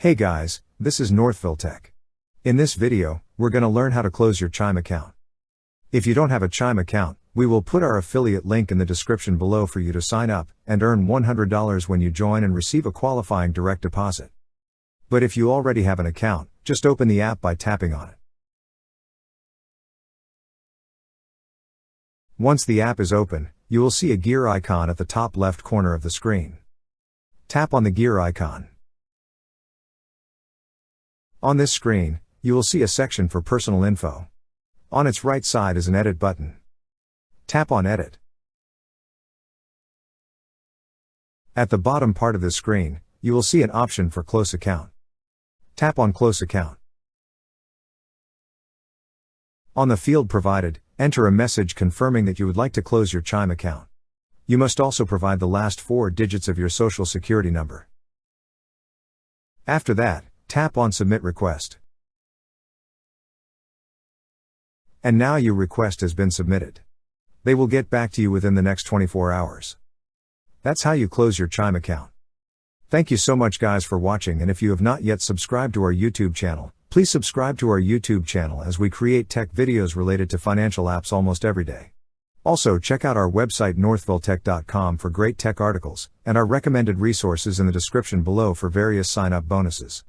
Hey guys, this is Northville Tech. In this video, we're going to learn how to close your Chime account. If you don't have a Chime account, we will put our affiliate link in the description below for you to sign up and earn $100 when you join and receive a qualifying direct deposit. But if you already have an account, just open the app by tapping on it. Once the app is open, you will see a gear icon at the top left corner of the screen. Tap on the gear icon. On this screen, you will see a section for personal info. On its right side is an edit button. Tap on edit. At the bottom part of the screen, you will see an option for close account. Tap on close account. On the field provided, enter a message confirming that you would like to close your Chime account. You must also provide the last 4 digits of your social security number. After that, tap on Submit Request. And now your request has been submitted. They will get back to you within the next 24 hours. That's how you close your Chime account. Thank you so much guys for watching, and if you have not yet subscribed to our YouTube channel, please subscribe to our YouTube channel as we create tech videos related to financial apps almost every day. Also check out our website northvilletech.com for great tech articles, and our recommended resources in the description below for various sign-up bonuses.